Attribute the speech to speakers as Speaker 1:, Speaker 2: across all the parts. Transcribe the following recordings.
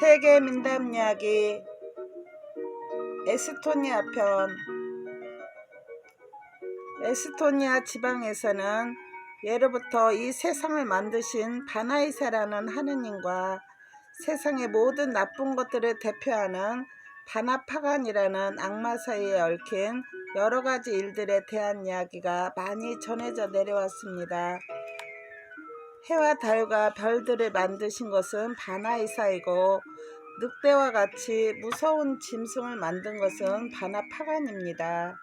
Speaker 1: 세계 민담 이야기 에스토니아 편. 에스토니아 지방에서는 예로부터 이 세상을 만드신 바나이사라는 하느님과 세상의 모든 나쁜 것들을 대표하는 바나파간이라는 악마 사이에 얽힌 여러가지 일들에 대한 이야기가 많이 전해져 내려왔습니다. 해와 달과 별들을 만드신 것은 바나이사이고, 늑대와 같이 무서운 짐승을 만든 것은 바나파간입니다.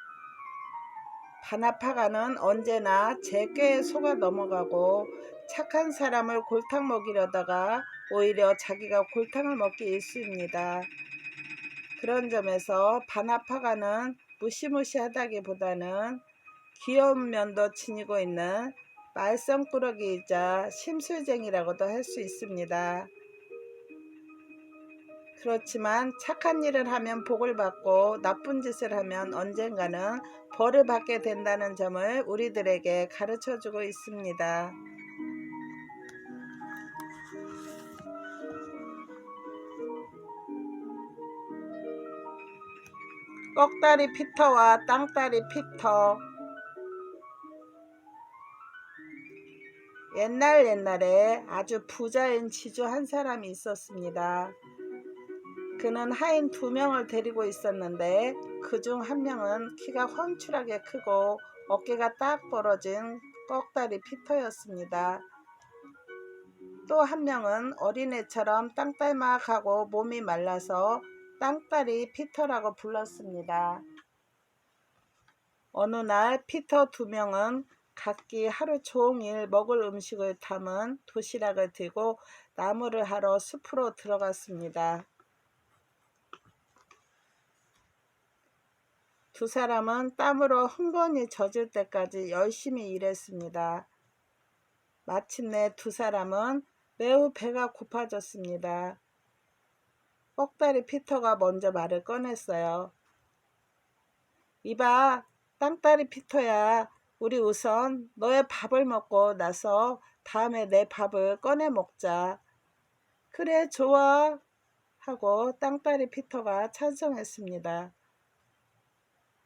Speaker 1: 바나파간은 언제나 제 꾀에 속아 넘어가고 착한 사람을 골탕 먹이려다가 오히려 자기가 골탕을 먹기 일쑤입니다. 그런 점에서 바나파간은 무시무시하다기보다는 귀여운 면도 지니고 있는 말썽꾸러기이자 심술쟁이라고도 할 수 있습니다. 그렇지만 착한 일을 하면 복을 받고 나쁜 짓을 하면 언젠가는 벌을 받게 된다는 점을 우리들에게 가르쳐주고 있습니다. 꺽다리 피터와 땅다리 피터. 옛날에 아주 부자인 지주 한 사람이 있었습니다. 그는 하인 2명을 데리고 있었는데 그중 한 명은 키가 훤칠하게 크고 어깨가 딱 벌어진 꺽다리 피터였습니다. 또 한 명은 어린애처럼 땅딸막하고 몸이 말라서 땅다리 피터라고 불렀습니다. 어느 날 피터 2명은 각기 하루 종일 먹을 음식을 담은 도시락을 들고 나무를 하러 숲으로 들어갔습니다. 두 사람은 땀으로 흥건히 젖을 때까지 열심히 일했습니다. 마침내 두 사람은 매우 배가 고파졌습니다. 꺽다리 피터가 먼저 말을 꺼냈어요. 이봐, 땅다리 피터야. 우리 우선 너의 밥을 먹고 나서 다음에 내 밥을 꺼내 먹자. 그래, 좋아. 하고 땅다리 피터가 찬성했습니다.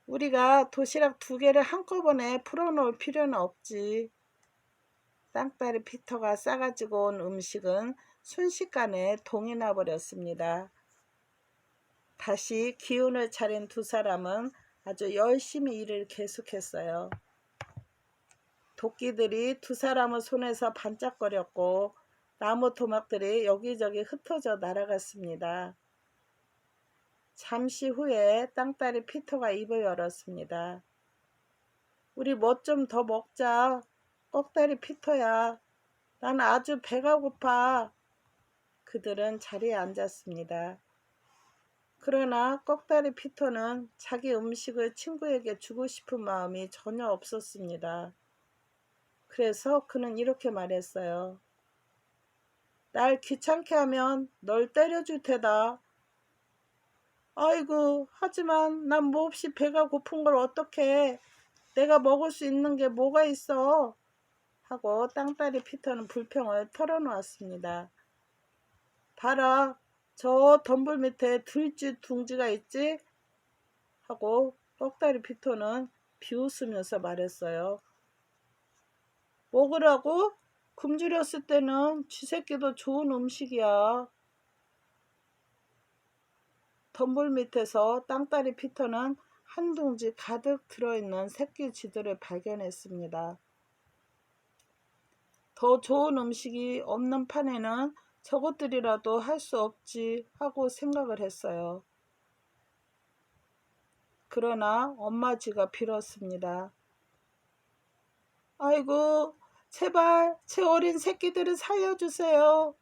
Speaker 1: 우리가 도시락 2개를 한꺼번에 풀어놓을 필요는 없지. 땅다리 피터가 싸가지고 온 음식은 순식간에 동이 나버렸습니다. 다시 기운을 차린 두 사람은 아주 열심히 일을 계속했어요. 도끼들이 두 사람의 손에서 반짝거렸고 나무 토막들이 여기저기 흩어져 날아갔습니다. 잠시 후에 땅다리 피터가 입을 열었습니다. 우리 뭐 좀 더 먹자. 꺽다리 피터야. 난 아주 배가 고파. 그들은 자리에 앉았습니다. 그러나 꺽다리 피터는 자기 음식을 친구에게 주고 싶은 마음이 전혀 없었습니다. 그래서 그는 이렇게 말했어요. 날 귀찮게 하면 널 때려줄 테다. 아이고, 하지만 난 몹시 배가 고픈 걸 어떡해. 내가 먹을 수 있는 게 뭐가 있어. 하고 땅다리 피터는 불평을 털어놓았습니다. 봐라, 저 덤불 밑에 들쥐 둥지가 있지? 하고 꺽다리 피터는 비웃으면서 말했어요. 먹으라고? 굶주렸을 때는 쥐새끼도 좋은 음식이야. 덤불 밑에서 땅다리 피터는 한 둥지 가득 들어있는 새끼 쥐들을 발견했습니다. 더 좋은 음식이 없는 판에는 저것들이라도 할 수 없지 하고 생각을 했어요. 그러나 엄마 쥐가 빌었습니다. 아이고, 제발 제 어린 새끼들을 살려주세요.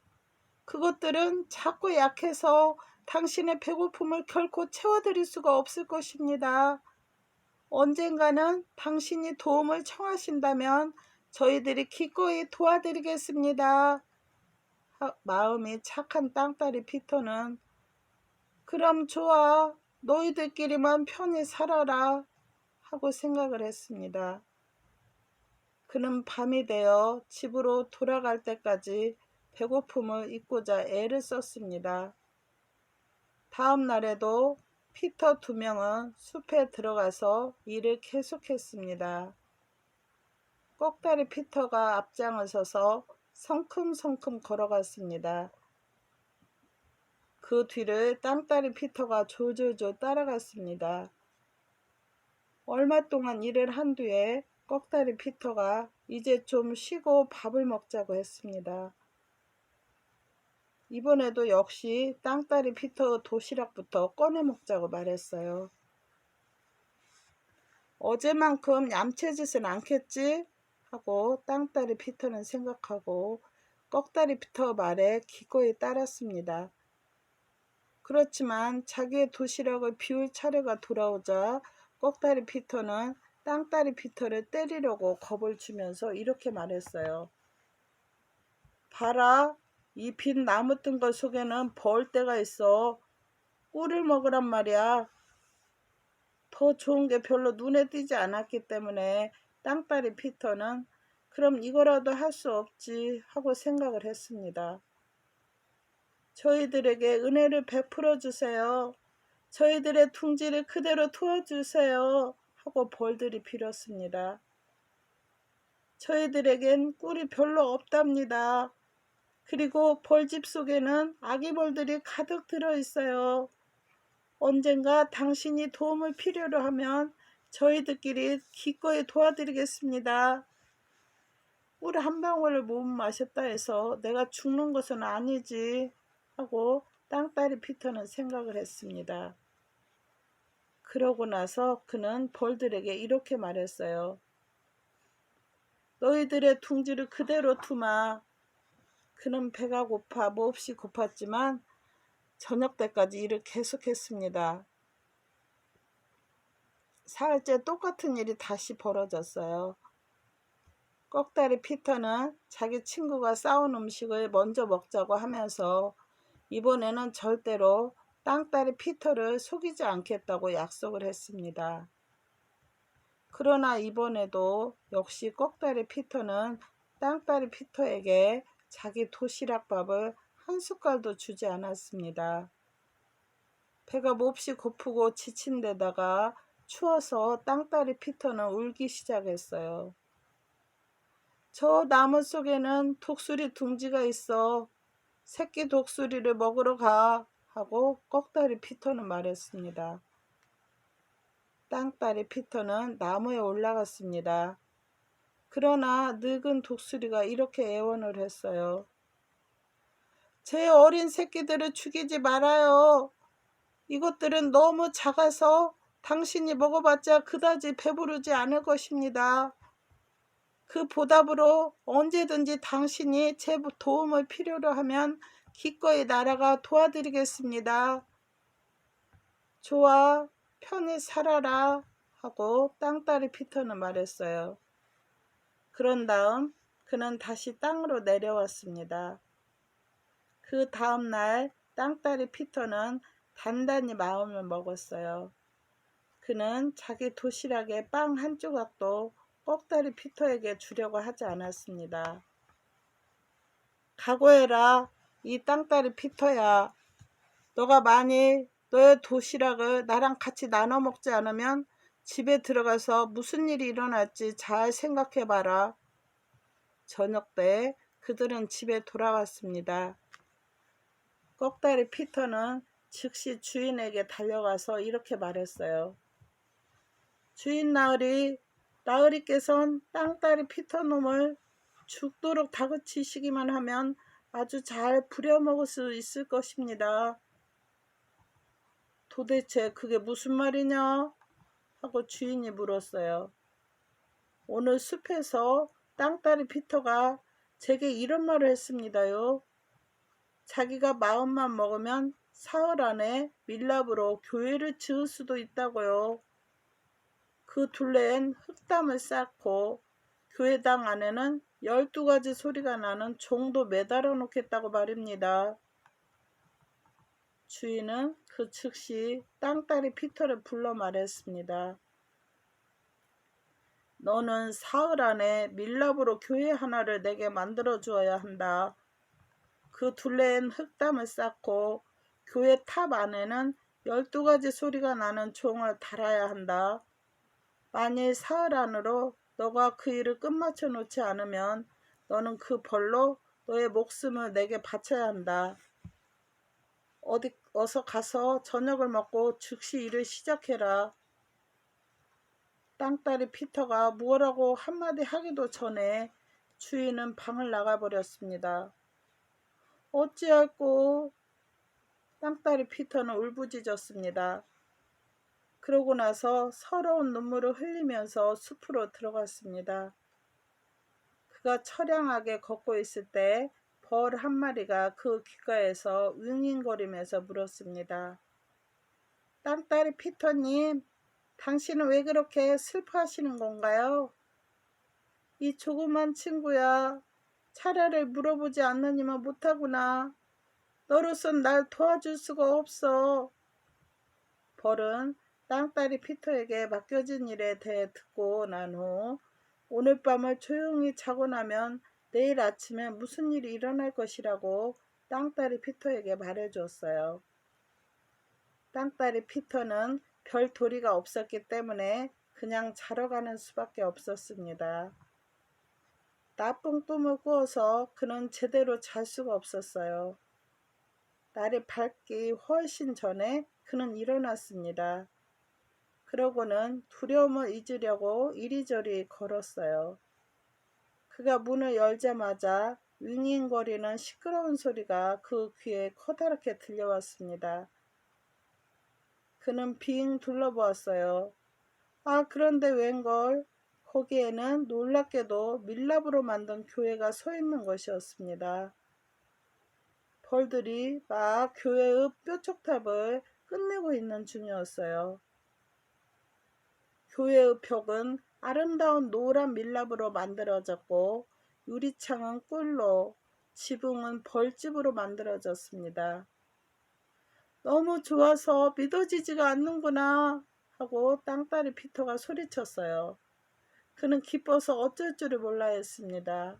Speaker 1: 그것들은 작고 약해서 당신의 배고픔을 결코 채워드릴 수가 없을 것입니다. 언젠가는 당신이 도움을 청하신다면 저희들이 기꺼이 도와드리겠습니다. 마음이 착한 땅다리 피터는 그럼 좋아, 너희들끼리만 편히 살아라 하고 생각을 했습니다. 그는 밤이 되어 집으로 돌아갈 때까지 배고픔을 잊고자 애를 썼습니다. 다음 날에도 피터 2명은 숲에 들어가서 일을 계속했습니다. 꼭다리 피터가 앞장을 서서 성큼성큼 걸어갔습니다. 그 뒤를 땅다리 피터가 졸졸졸 따라갔습니다. 얼마 동안 일을 한 뒤에 꼭다리 피터가 이제 좀 쉬고 밥을 먹자고 했습니다. 이번에도 역시 땅다리 피터 도시락부터 꺼내 먹자고 말했어요. 어제만큼 얌체짓은 않겠지? 하고 땅다리 피터는 생각하고 꼭다리 피터 말에 기꺼이 따랐습니다. 그렇지만 자기의 도시락을 비울 차례가 돌아오자 꼭다리 피터는 땅다리 피터를 때리려고 겁을 주면서 이렇게 말했어요. 봐라, 이 빈 나무 뜬거 속에는 벌떼가 있어. 꿀을 먹으란 말이야. 더 좋은 게 별로 눈에 띄지 않았기 때문에 땅다리 피터는 그럼 이거라도 할 수 없지 하고 생각을 했습니다. 저희들에게 은혜를 베풀어 주세요. 저희들의 둥지를 그대로 도와주세요 하고 벌들이 빌었습니다. 저희들에겐 꿀이 별로 없답니다. 그리고 벌집 속에는 아기벌들이 가득 들어있어요. 언젠가 당신이 도움을 필요로 하면 저희들끼리 기꺼이 도와드리겠습니다. 꿀 한 방울을 못 마셨다 해서 내가 죽는 것은 아니지 하고 땅다리 피터는 생각을 했습니다. 그러고 나서 그는 벌들에게 이렇게 말했어요. 너희들의 둥지를 그대로 두마. 그는 배가 고파 몹시 고팠지만 저녁 때까지 일을 계속했습니다. 사흘째 똑같은 일이 다시 벌어졌어요. 꼭다리 피터는 자기 친구가 싸온 음식을 먼저 먹자고 하면서 이번에는 절대로 땅다리 피터를 속이지 않겠다고 약속을 했습니다. 그러나 이번에도 역시 꼭다리 피터는 땅다리 피터에게 자기 도시락밥을 한 숟갈도 주지 않았습니다. 배가 몹시 고프고 지친 데다가 추워서 땅다리 피터는 울기 시작했어요. 저 나무 속에는 독수리 둥지가 있어. 새끼 독수리를 먹으러 가 하고 꼭다리 피터는 말했습니다. 땅다리 피터는 나무에 올라갔습니다. 그러나 늙은 독수리가 이렇게 애원을 했어요. 제 어린 새끼들을 죽이지 말아요. 이것들은 너무 작아서 당신이 먹어봤자 그다지 배부르지 않을 것입니다. 그 보답으로 언제든지 당신이 제 도움을 필요로 하면 기꺼이 나라가 도와드리겠습니다. 좋아, 편히 살아라 하고 땅다리 피터는 말했어요. 그런 다음 그는 다시 땅으로 내려왔습니다. 그 다음 날 땅다리 피터는 단단히 마음을 먹었어요. 그는 자기 도시락에 빵 한 조각도 꼭다리 피터에게 주려고 하지 않았습니다. 각오해라, 이 땅다리 피터야. 너가 만일 너의 도시락을 나랑 같이 나눠 먹지 않으면 집에 들어가서 무슨 일이 일어날지 잘 생각해봐라. 저녁 때 그들은 집에 돌아왔습니다. 꼭다리 피터는 즉시 주인에게 달려가서 이렇게 말했어요. 주인 나으리께선 땅다리 피터 놈을 죽도록 다그치시기만 하면 아주 잘 부려먹을 수 있을 것입니다. 도대체 그게 무슨 말이냐? 하고 주인이 물었어요. 오늘 숲에서 땅다리 피터가 제게 이런 말을 했습니다요. 자기가 마음만 먹으면 사흘 안에 밀랍으로 교회를 지을 수도 있다고요. 그 둘레엔 흙담을 쌓고 교회당 안에는 12가지 소리가 나는 종도 매달아 놓겠다고 말입니다. 주인은 그 즉시 땅다리 피터를 불러 말했습니다. 너는 사흘 안에 밀랍으로 교회 하나를 내게 만들어 주어야 한다. 그 둘레엔 흙담을 쌓고 교회 탑 안에는 12가지 소리가 나는 종을 달아야 한다. 만일 사흘 안으로 너가 그 일을 끝마쳐 놓지 않으면 너는 그 벌로 너의 목숨을 내게 바쳐야 한다. 어서 가서 저녁을 먹고 즉시 일을 시작해라. 땅딸이 피터가 뭐라고 한마디 하기도 전에 주인은 방을 나가버렸습니다. 어찌할꼬? 땅딸이 피터는 울부짖었습니다. 그러고 나서 서러운 눈물을 흘리면서 숲으로 들어갔습니다. 그가 처량하게 걷고 있을 때 벌 한 마리가 그 귓가에서 윙윙거리면서 물었습니다. 땅딸이 피터님, 당신은 왜 그렇게 슬퍼하시는 건가요? 이 조그만 친구야, 차라리 물어보지 않느니만 못하구나. 너로선 날 도와줄 수가 없어. 벌은 땅딸이 피터에게 맡겨진 일에 대해 듣고 난 후 오늘 밤을 조용히 자고 나면 내일 아침에 무슨 일이 일어날 것이라고 땅딸이 피터에게 말해주었어요. 땅딸이 피터는 별 도리가 없었기 때문에 그냥 자러 가는 수밖에 없었습니다. 나쁜 꿈을 꾸어서 그는 제대로 잘 수가 없었어요. 날이 밝기 훨씬 전에 그는 일어났습니다. 그러고는 두려움을 잊으려고 이리저리 걸었어요. 그가 문을 열자마자 윙윙거리는 시끄러운 소리가 그 귀에 커다랗게 들려왔습니다. 그는 빙 둘러보았어요. 그런데 웬걸, 거기에는 놀랍게도 밀랍으로 만든 교회가 서 있는 것이었습니다. 벌들이 막 교회의 뾰족탑을 끝내고 있는 중이었어요. 교회의 벽은 아름다운 노란 밀랍으로 만들어졌고 유리창은 꿀로, 지붕은 벌집으로 만들어졌습니다. 너무 좋아서 믿어지지가 않는구나 하고 땅딸이 피터가 소리쳤어요. 그는 기뻐서 어쩔 줄을 몰라 했습니다.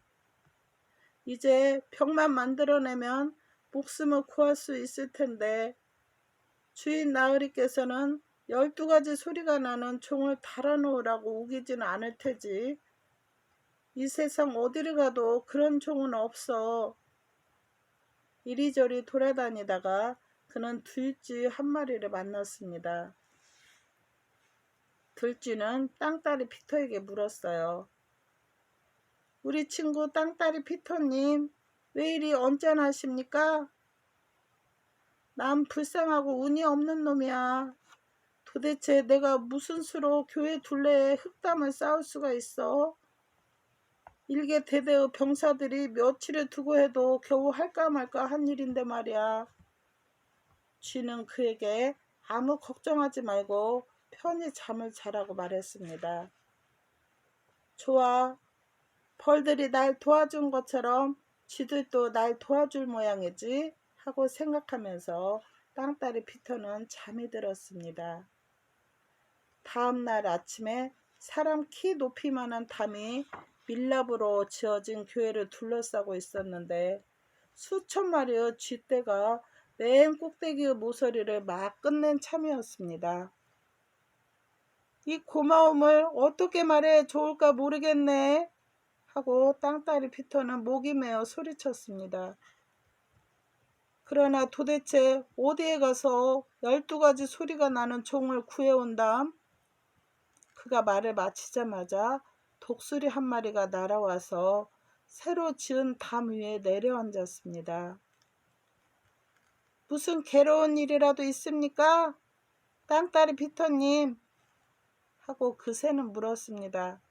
Speaker 1: 이제 벽만 만들어내면 목숨을 구할 수 있을 텐데 주인 나으리께서는 12가지 소리가 나는 종을 달아놓으라고 우기지는 않을 테지. 이 세상 어디를 가도 그런 종은 없어. 이리저리 돌아다니다가 그는 들쥐 한 마리를 만났습니다. 들쥐는 땅딸이 피터에게 물었어요. 우리 친구 땅딸이 피터님, 왜 이리 언짢아하십니까? 난 불쌍하고 운이 없는 놈이야. 도대체 내가 무슨 수로 교회 둘레에 흙담을 쌓을 수가 있어? 일개 대대의 병사들이 며칠을 두고 해도 겨우 할까 말까 한 일인데 말이야. 쥐는 그에게 아무 걱정하지 말고 편히 잠을 자라고 말했습니다. 좋아. 벌들이 날 도와준 것처럼 쥐들도 날 도와줄 모양이지 하고 생각하면서 땅딸이 피터는 잠이 들었습니다. 다음 날 아침에 사람 키 높이만한 담이 밀랍으로 지어진 교회를 둘러싸고 있었는데 수천 마리의 쥐떼가 맨 꼭대기의 모서리를 막 끝낸 참이었습니다. 이 고마움을 어떻게 말해 좋을까 모르겠네 하고 땅딸이 피터는 목이 메어 소리쳤습니다. 그러나 도대체 어디에 가서 12가지 소리가 나는 종을 구해온담? 그가 말을 마치자마자 독수리 한 마리가 날아와서 새로 지은 담 위에 내려앉았습니다. 무슨 괴로운 일이라도 있습니까? 땅딸이 피터님 하고 그 새는 물었습니다.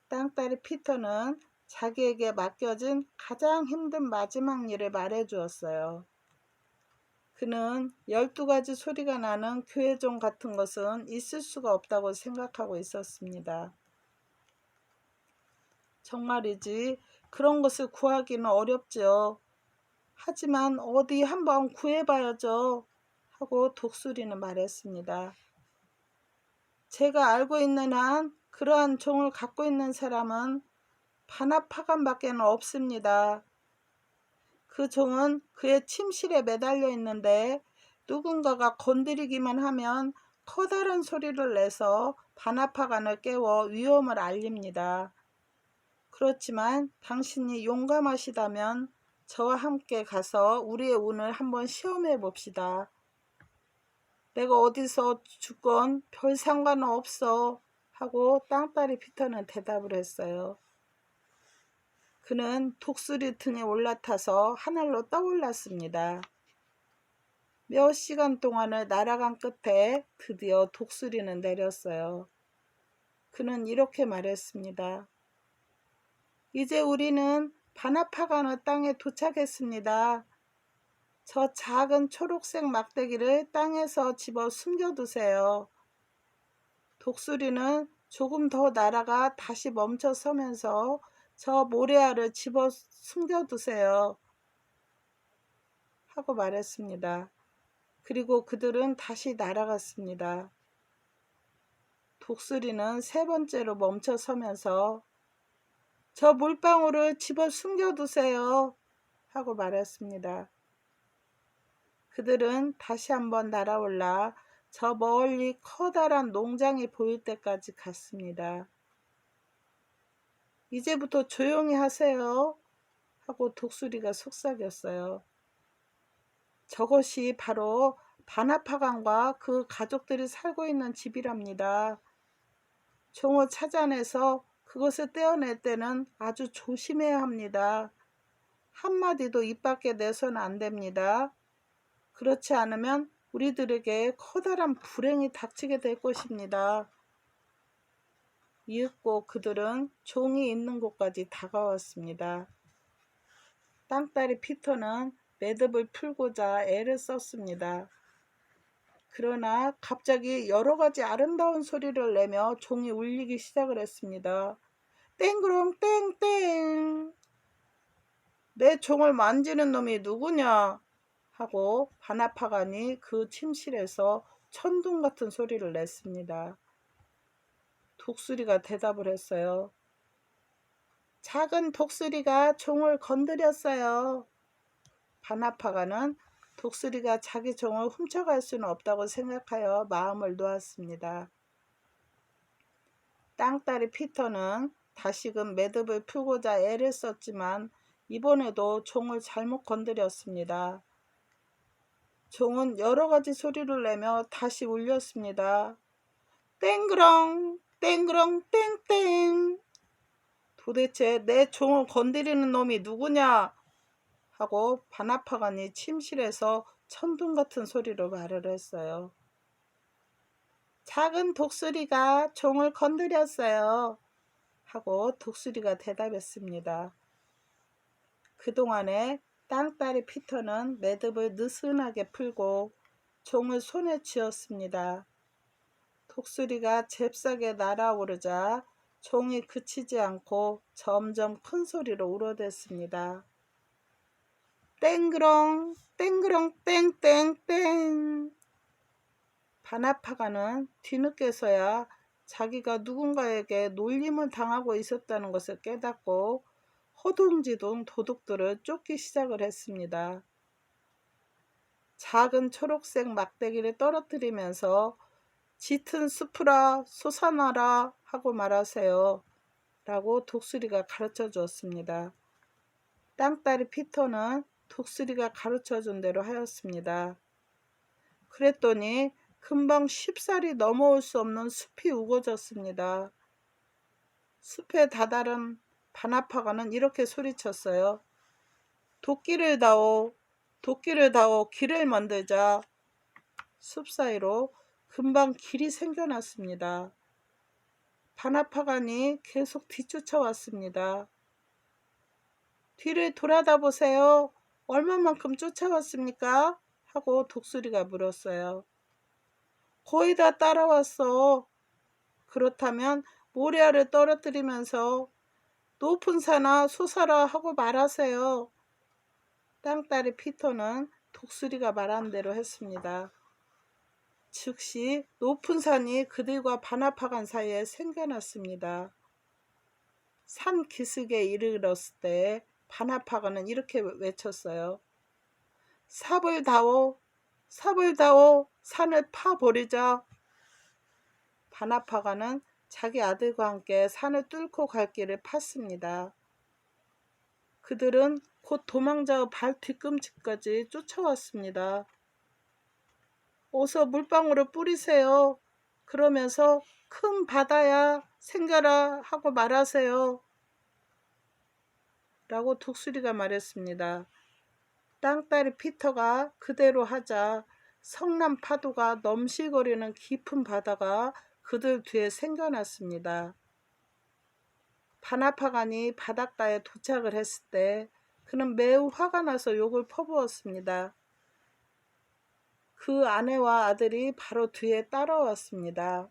Speaker 1: 땅딸이 피터는 자기에게 맡겨진 가장 힘든 마지막 일을 말해주었어요. 그는 12가지 소리가 나는 교회종 같은 것은 있을 수가 없다고 생각하고 있었습니다. 정말이지 그런 것을 구하기는 어렵죠. 하지만 어디 한번 구해봐야죠 하고 독수리는 말했습니다. 제가 알고 있는 한 그러한 종을 갖고 있는 사람은 반합파간밖에 없습니다. 그 종은 그의 침실에 매달려 있는데 누군가가 건드리기만 하면 커다란 소리를 내서 반합하관을 깨워 위험을 알립니다. 그렇지만 당신이 용감하시다면 저와 함께 가서 우리의 운을 한번 시험해 봅시다. 내가 어디서 죽건 별 상관은 없어 하고 땅따리 피터는 대답을 했어요. 그는 독수리 등에 올라타서 하늘로 떠올랐습니다. 몇 시간 동안을 날아간 끝에 드디어 독수리는 내렸어요. 그는 이렇게 말했습니다. 이제 우리는 바나파가너 땅에 도착했습니다. 저 작은 초록색 막대기를 땅에서 집어 숨겨두세요. 독수리는 조금 더 날아가 다시 멈춰 서면서 저 모래알을 집어 숨겨두세요. 하고 말했습니다. 그리고 그들은 다시 날아갔습니다. 독수리는 세 번째로 멈춰 서면서 저 물방울을 집어 숨겨두세요. 하고 말했습니다. 그들은 다시 한번 날아올라 저 멀리 커다란 농장이 보일 때까지 갔습니다. 이제부터 조용히 하세요. 하고 독수리가 속삭였어요. 저것이 바로 바나파간과 그 가족들이 살고 있는 집이랍니다. 종을 찾아내서 그것을 떼어낼 때는 아주 조심해야 합니다. 한마디도 입 밖에 내서는 안 됩니다. 그렇지 않으면 우리들에게 커다란 불행이 닥치게 될 것입니다. 이윽고 그들은 종이 있는 곳까지 다가왔습니다. 땅따리 피터는 매듭을 풀고자 애를 썼습니다. 그러나 갑자기 여러 가지 아름다운 소리를 내며 종이 울리기 시작을 했습니다. 땡그렁 땡땡. 내 종을 만지는 놈이 누구냐? 하고 바나파간이 그 침실에서 천둥 같은 소리를 냈습니다. 독수리가 대답을 했어요. 작은 독수리가 종을 건드렸어요. 바나파간은 독수리가 자기 종을 훔쳐갈 수는 없다고 생각하여 마음을 놓았습니다. 땅따리 피터는 다시금 매듭을 풀고자 애를 썼지만 이번에도 종을 잘못 건드렸습니다. 종은 여러 가지 소리를 내며 다시 울렸습니다. 땡그렁 땡그렁 땡땡. 도대체 내 종을 건드리는 놈이 누구냐? 하고 바나파간이 침실에서 천둥 같은 소리로 말을 했어요. 작은 독수리가 종을 건드렸어요. 하고 독수리가 대답했습니다. 그동안에 땅따리 피터는 매듭을 느슨하게 풀고 종을 손에 쥐었습니다. 독수리가 잽싸게 날아오르자 종이 그치지 않고 점점 큰 소리로 울어댔습니다. 땡그렁 땡그렁 땡땡땡. 바나파가는 뒤늦게서야 자기가 누군가에게 놀림을 당하고 있었다는 것을 깨닫고 허둥지둥 도둑들을 쫓기 시작을 했습니다. 작은 초록색 막대기를 떨어뜨리면서 짙은 숲으라 솟아나라 하고 말하세요. 라고 독수리가 가르쳐 주었습니다. 땅따리 피터는 독수리가 가르쳐 준 대로 하였습니다. 그랬더니 금방 쉽사리 넘어올 수 없는 숲이 우거졌습니다. 숲에 다다른 바나파가는 이렇게 소리쳤어요. 도끼를 다오, 도끼를 다오, 길을 만들자. 숲 사이로 금방 길이 생겨났습니다. 바나파간이 계속 뒤쫓아왔습니다. 뒤를 돌아다 보세요. 얼마만큼 쫓아왔습니까? 하고 독수리가 물었어요. 거의 다 따라왔어. 그렇다면 모래알을 떨어뜨리면서 높은 산아 솟아라 하고 말하세요. 땅따리 피터는 독수리가 말한 대로 했습니다. 즉시 높은 산이 그들과 바나파간 사이에 생겨났습니다. 산 기슭에 이르렀을 때 바나파가는 이렇게 외쳤어요. 삽을다오, 삽을다오, 산을 파버리자. 바나파가는 자기 아들과 함께 산을 뚫고 갈 길을 팠습니다. 그들은 곧 도망자의 발 뒤꿈치까지 쫓아왔습니다. 어서 물방울을 뿌리세요. 그러면서 큰 바다야 생겨라 하고 말하세요. 라고 독수리가 말했습니다. 땅딸이 피터가 그대로 하자 성난 파도가 넘실거리는 깊은 바다가 그들 뒤에 생겨났습니다. 바나파간이 바닷가에 도착을 했을 때 그는 매우 화가 나서 욕을 퍼부었습니다. 그 아내와 아들이 바로 뒤에 따라왔습니다.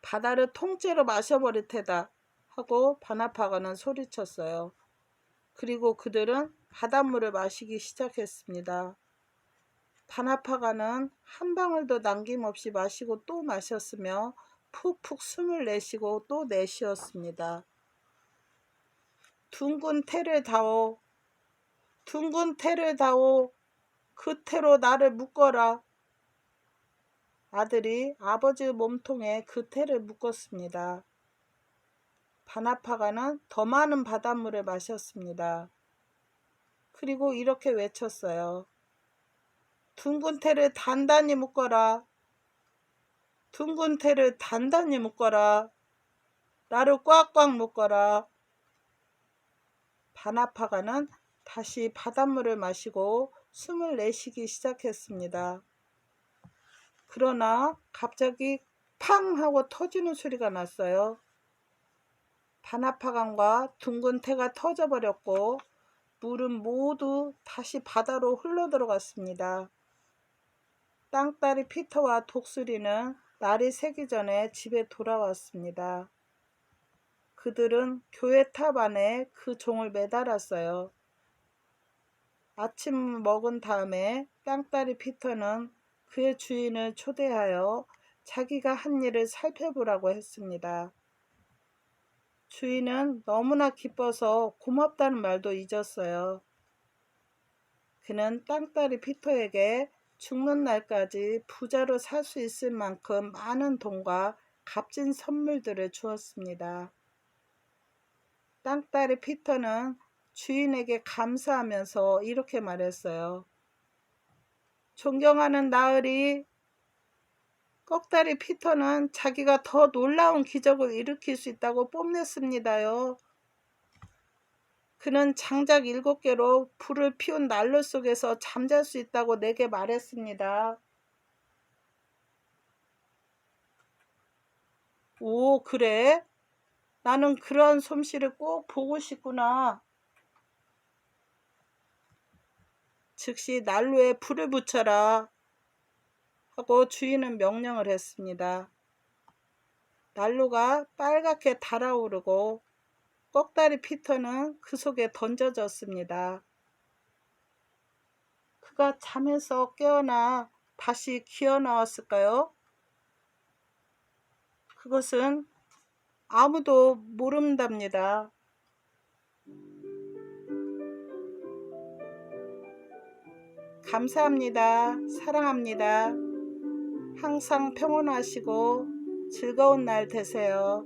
Speaker 1: 바다를 통째로 마셔버릴 테다 하고 바나파간은 소리쳤어요. 그리고 그들은 바닷물을 마시기 시작했습니다. 바나파간은 한 방울도 남김없이 마시고 또 마셨으며 푹푹 숨을 내쉬고 또 내쉬었습니다. 둥근 태를 다오, 둥근 태를 다오, 그 태로 나를 묶어라. 아들이 아버지의 몸통에 그 태를 묶었습니다. 바나파가는 더 많은 바닷물을 마셨습니다. 그리고 이렇게 외쳤어요. 둥근 태를 단단히 묶어라. 둥근 태를 단단히 묶어라. 나를 꽉꽉 묶어라. 바나파가는 다시 바닷물을 마시고 숨을 내쉬기 시작했습니다. 그러나 갑자기 팡 하고 터지는 소리가 났어요. 바나파간과 둥근 태가 터져버렸고 물은 모두 다시 바다로 흘러들어갔습니다. 땅딸이 피터와 독수리는 날이 새기 전에 집에 돌아왔습니다. 그들은 교회 탑 안에 그 종을 매달았어요. 아침을 먹은 다음에 땅딸이 피터는 그의 주인을 초대하여 자기가 한 일을 살펴보라고 했습니다. 주인은 너무나 기뻐서 고맙다는 말도 잊었어요. 그는 땅딸이 피터에게 죽는 날까지 부자로 살 수 있을 만큼 많은 돈과 값진 선물들을 주었습니다. 땅딸이 피터는 주인에게 감사하면서 이렇게 말했어요. 존경하는 나으리, 꺽다리 피터는 자기가 더 놀라운 기적을 일으킬 수 있다고 뽐냈습니다요. 그는 장작 7개로 불을 피운 난로 속에서 잠잘 수 있다고 내게 말했습니다. 오, 그래? 나는 그런 솜씨를 꼭 보고 싶구나. 즉시 난로에 불을 붙여라 하고 주인은 명령을 했습니다. 난로가 빨갛게 달아오르고 꺽다리 피터는 그 속에 던져졌습니다. 그가 잠에서 깨어나 다시 기어 나왔을까요? 그것은 아무도 모른답니다. 감사합니다. 사랑합니다. 항상 평온하시고 즐거운 날 되세요.